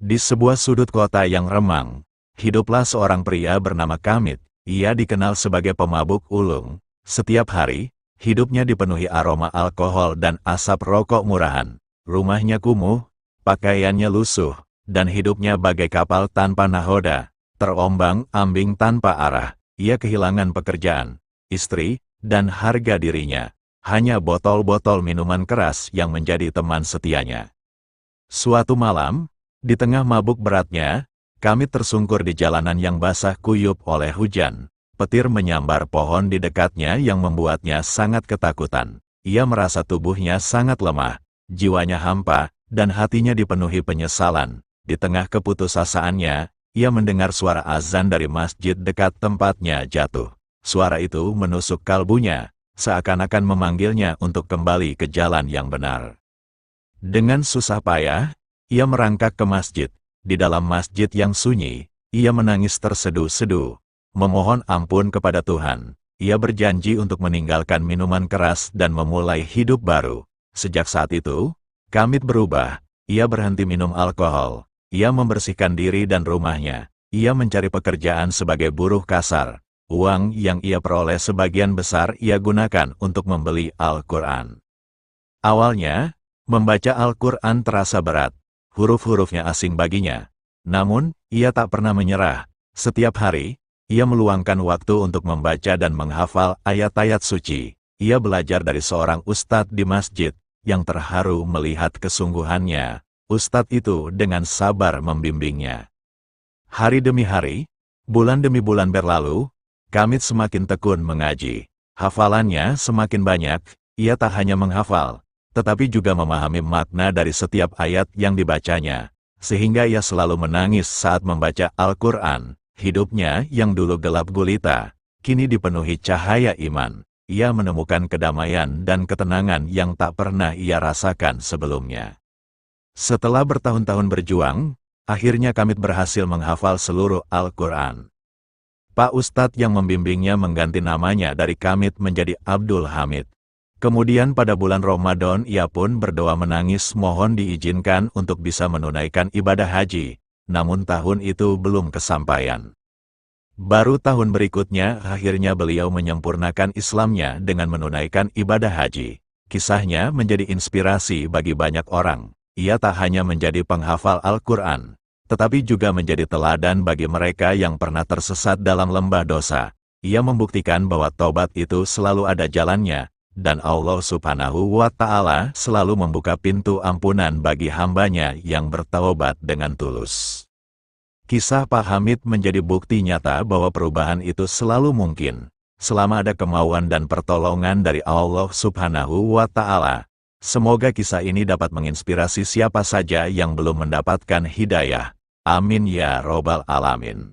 Di sebuah sudut kota yang remang, hiduplah seorang pria bernama Kamit. Ia dikenal sebagai pemabuk ulung. Setiap hari, hidupnya dipenuhi aroma alkohol dan asap rokok murahan. Rumahnya kumuh, pakaiannya lusuh, dan hidupnya bagai kapal tanpa nahoda, terombang-ambing tanpa arah. Ia kehilangan pekerjaan, istri, dan harga dirinya. Hanya botol-botol minuman keras yang menjadi teman setianya. Suatu malam, di tengah mabuk beratnya, Kamit tersungkur di jalanan yang basah kuyup oleh hujan. Petir menyambar pohon di dekatnya yang membuatnya sangat ketakutan. Ia merasa tubuhnya sangat lemah, jiwanya hampa, dan hatinya dipenuhi penyesalan. Di tengah keputusasaannya, ia mendengar suara azan dari masjid dekat tempatnya jatuh. Suara itu menusuk kalbunya, seakan-akan memanggilnya untuk kembali ke jalan yang benar. Dengan susah payah, ia merangkak ke masjid. Di dalam masjid yang sunyi, ia menangis terseduh-seduh, memohon ampun kepada Tuhan. Ia berjanji untuk meninggalkan minuman keras dan memulai hidup baru. Sejak saat itu, Kamit berubah. Ia berhenti minum alkohol. Ia membersihkan diri dan rumahnya. Ia mencari pekerjaan sebagai buruh kasar. Uang yang ia peroleh sebagian besar ia gunakan untuk membeli Al-Quran. Awalnya, membaca Al-Quran terasa berat. Huruf-hurufnya asing baginya. Namun, ia tak pernah menyerah. Setiap hari, ia meluangkan waktu untuk membaca dan menghafal ayat-ayat suci. Ia belajar dari seorang ustadz di masjid, yang terharu melihat kesungguhannya. Ustadz itu dengan sabar membimbingnya. Hari demi hari, bulan demi bulan berlalu, Kamit semakin tekun mengaji. Hafalannya semakin banyak, ia tak hanya menghafal, tetapi juga memahami makna dari setiap ayat yang dibacanya, sehingga ia selalu menangis saat membaca Al-Quran. Hidupnya yang dulu gelap gulita, kini dipenuhi cahaya iman. Ia menemukan kedamaian dan ketenangan yang tak pernah ia rasakan sebelumnya. Setelah bertahun-tahun berjuang, akhirnya Kamit berhasil menghafal seluruh Al-Quran. Pak Ustadz yang membimbingnya mengganti namanya dari Kamit menjadi Abdul Hamid. Kemudian pada bulan Ramadan ia pun berdoa menangis mohon diizinkan untuk bisa menunaikan ibadah haji, namun tahun itu belum kesampaian. Baru tahun berikutnya akhirnya beliau menyempurnakan Islamnya dengan menunaikan ibadah haji. Kisahnya menjadi inspirasi bagi banyak orang. Ia tak hanya menjadi penghafal Al-Quran, tetapi juga menjadi teladan bagi mereka yang pernah tersesat dalam lembah dosa. Ia membuktikan bahwa taubat itu selalu ada jalannya, dan Allah Subhanahu wa Ta'ala selalu membuka pintu ampunan bagi hambanya yang bertaubat dengan tulus. Kisah Pak Hamid menjadi bukti nyata bahwa perubahan itu selalu mungkin, selama ada kemauan dan pertolongan dari Allah Subhanahu wa Ta'ala. Semoga kisah ini dapat menginspirasi siapa saja yang belum mendapatkan hidayah. Amin ya Robbal Alamin.